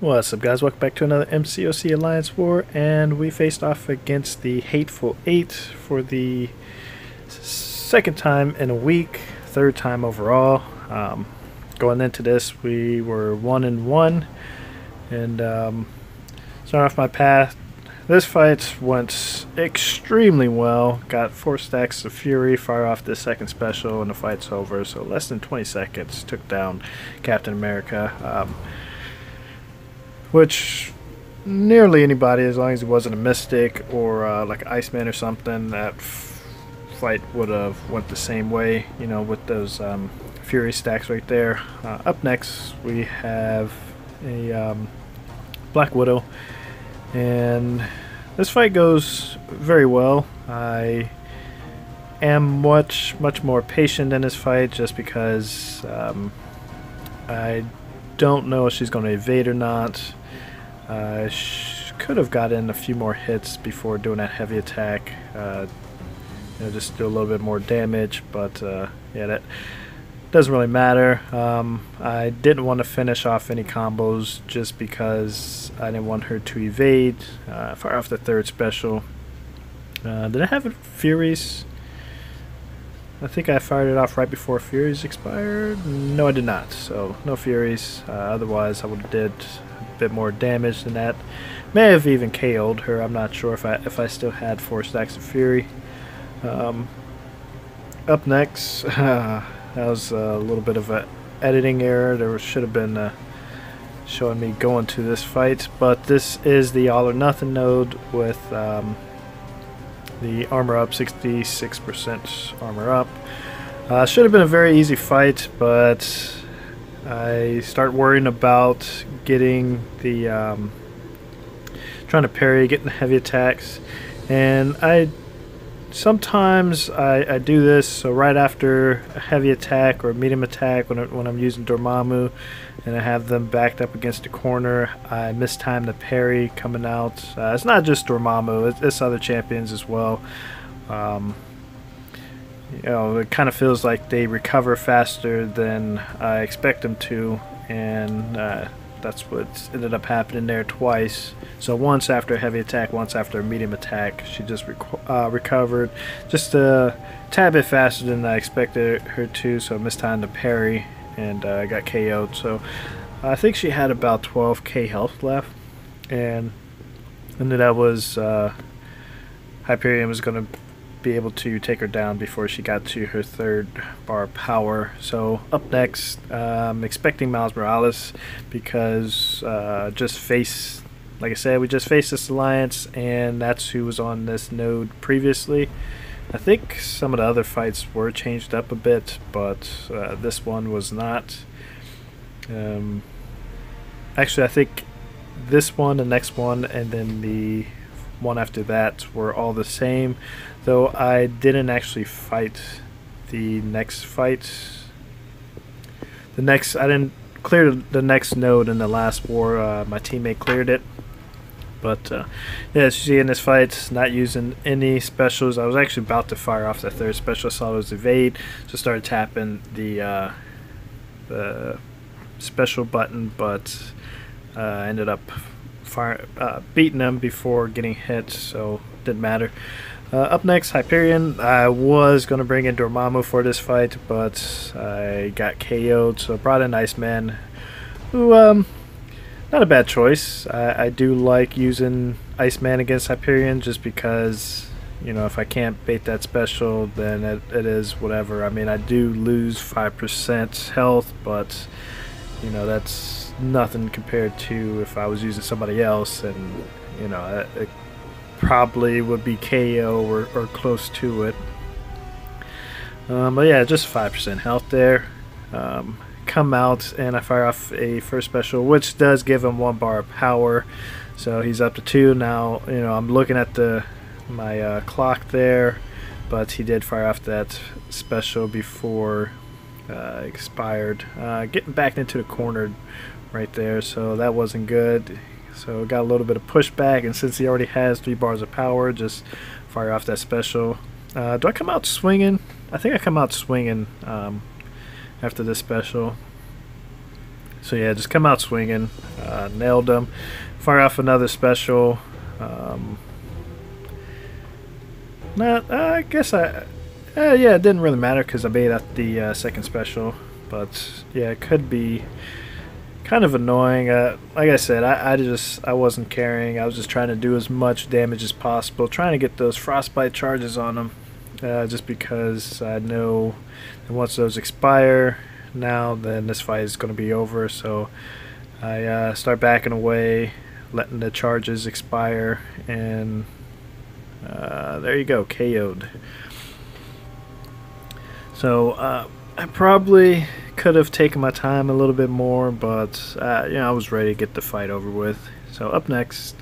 What's up, guys? Welcome back to another MCOC Alliance War, and we faced off against the Hateful 8 for the second time in a week, third time overall. Going into this, we were 1-1, and starting off my path, this fight went extremely well. Got 4 stacks of Fury, fire off the second special, and the fight's over. So less than 20 seconds, took down Captain America. Which nearly anybody, as long as it wasn't a Mystic or like Iceman or something, that fight would have went the same way, you know, with those Fury stacks right there. Up next, we have a Black Widow, and this fight goes very well. I am much more patient in this fight just because I don't know if she's going to evade or not. Could have gotten a few more hits before doing that heavy attack, you know, just do a little bit more damage, but yeah, that doesn't really matter. I didn't want to finish off any combos just because I didn't want her to evade. Fire off the third special. Did I have Furies? I think I fired it off right before Furies expired. No, I did not. So no Furies. Otherwise, I would have did a bit more damage than that. May have even KO'd her. I'm not sure if I still had 4 stacks of Fury. Up next, that was a little bit of an editing error. There should have been showing me going to this fight, but this is the All or Nothing node with the armor up, 66% armor up. Should have been a very easy fight, but I start worrying about getting the trying to parry, getting the heavy attacks, and sometimes I do this. So right after a heavy attack or a medium attack, when I'm using Dormammu and I have them backed up against the corner, I mistime the parry coming out. It's not just Dormammu, it's other champions as well. You know, it kind of feels like they recover faster than I expect them to, and that's what ended up happening there twice. So once after a heavy attack, once after a medium attack, she just recovered just a tad bit faster than I expected her to, so I mistimed the parry and I got KO'd. So I think she had about 12k health left, and then that was Hyperion was going to be able to take her down before she got to her 3rd bar of power. So up next, I'm expecting Miles Morales because like I said, we just faced this alliance, and that's who was on this node previously. I think some of the other fights were changed up a bit, but this one was not. Actually, I think this one, the next one, and then the one after that were all the same, though I didn't actually fight the next fight. I didn't clear the next node in the last war. My teammate cleared it, but yeah, as you see in this fight, not using any specials. I was actually about to fire off the 3rd special. I saw it was evade, so started tapping the special button, but ended up beating them before getting hit, so didn't matter. Up next, Hyperion. I was going to bring in Dormammu for this fight, but I got KO'd, so I brought in Iceman, who, not a bad choice. I do like using Iceman against Hyperion just because, you know, if I can't bait that special, then it is whatever. I mean, I do lose 5% health, but, you know, that's nothing compared to if I was using somebody else, and, you know, it probably would be KO or close to it. But yeah, just 5% health there. Come out and I fire off a first special, which does give him 1 bar of power, so he's up to 2 now. You know, I'm looking at my clock there, but he did fire off that special before expired, getting back into the corner right there, so that wasn't good. So got a little bit of pushback, and since he already has 3 bars of power, just fire off that special. Do I come out swinging? I think I come out swinging after this special. So yeah, just come out swinging, nailed him, fire off another special. I guess yeah, it didn't really matter because I made out the second special, but yeah, it could be kind of annoying. Like I said, I wasn't caring. I was just trying to do as much damage as possible, trying to get those frostbite charges on them, just because I know that once those expire, now then this fight is going to be over. So I start backing away, letting the charges expire, and there you go, KO'd. So I probably could have taken my time a little bit more, but you know, I was ready to get the fight over with. So up next,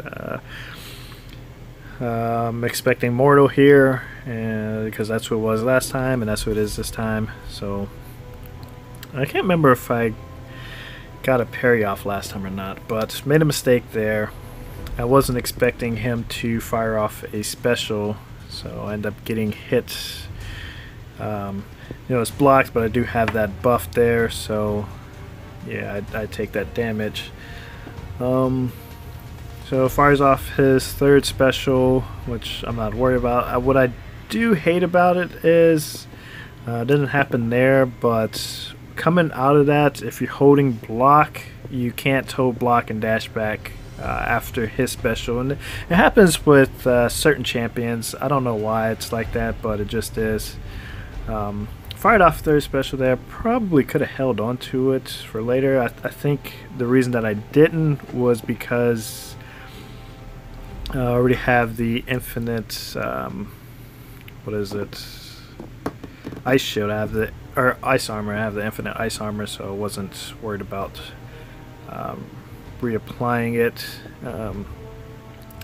I'm expecting Mortal here, because that's what it was last time, and that's what it is this time. So I can't remember if I got a parry off last time or not, but made a mistake there. I wasn't expecting him to fire off a special, so I end up getting hit. You know, it's blocked, but I do have that buff there, so yeah, I take that damage. So fires off his third special, which I'm not worried about. What I do hate about it is it didn't happen there, but coming out of that, if you're holding block, you can't hold block and dash back after his special, and it happens with certain champions. I don't know why it's like that, but it just is. Fired off third special there. Probably could have held on to it for later. I think the reason that I didn't was because I already have the infinite what is it, ice shield. I have the, or ice armor. I have the infinite ice armor, so I wasn't worried about reapplying it.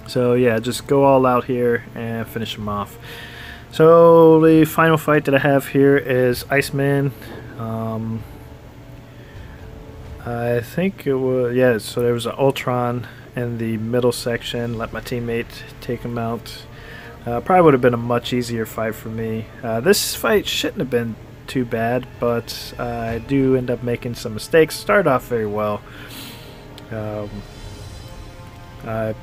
So yeah, just go all out here and finish him off. So the final fight that I have here is Iceman. I think it was, yeah, so there was an Ultron in the middle section. Let my teammate take him out. Probably would have been a much easier fight for me. This fight shouldn't have been too bad, but I do end up making some mistakes. Started off very well. I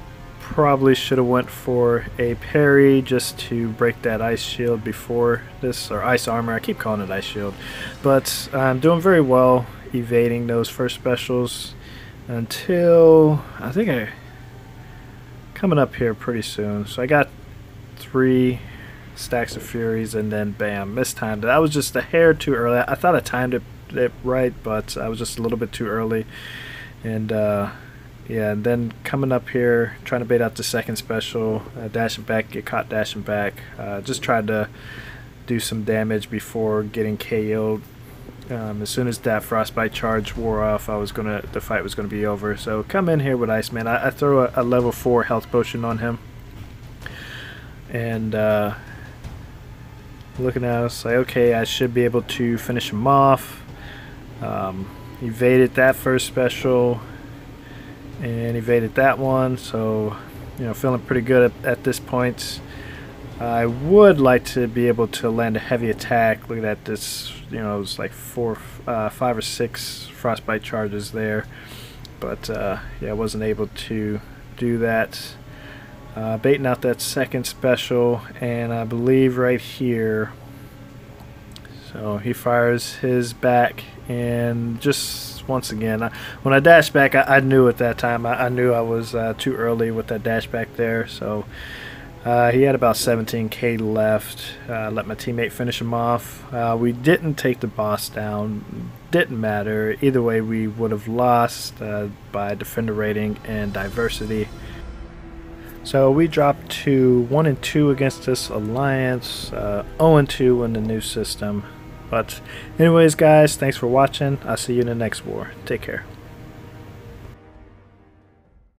probably should have went for a parry just to break that ice shield before this, or ice armor. I keep calling it ice shield, but I'm doing very well evading those first specials until I think I coming up here pretty soon. So I got 3 stacks of furies, and then bam, mistimed it. I was just a hair too early. I thought I timed it right, but I was just a little bit too early. And yeah, and then coming up here, trying to bait out the second special, dashing back, get caught dashing back. Just tried to do some damage before getting KO'd. As soon as that frostbite charge wore off, the fight was gonna be over. So come in here with Iceman. I throw a level 4 health potion on him, and looking at us like, okay, I should be able to finish him off. Evaded that first special and evaded that one, so you know, feeling pretty good at this point. I would like to be able to land a heavy attack. Look at this, you know, it's like 5 or 6 frostbite charges there, but yeah, I wasn't able to do that. Baiting out that second special, and I believe right here, so he fires his back, and just once again, when I dashed back, I knew at that time, I knew I was too early with that dash back there. So he had about 17k left. Let my teammate finish him off. We didn't take the boss down. Didn't matter. Either way, we would have lost by defender rating and diversity. So we dropped to 1-2 against this alliance, 0-2 in the new system. But anyways, guys, thanks for watching. I'll see you in the next war. Take care.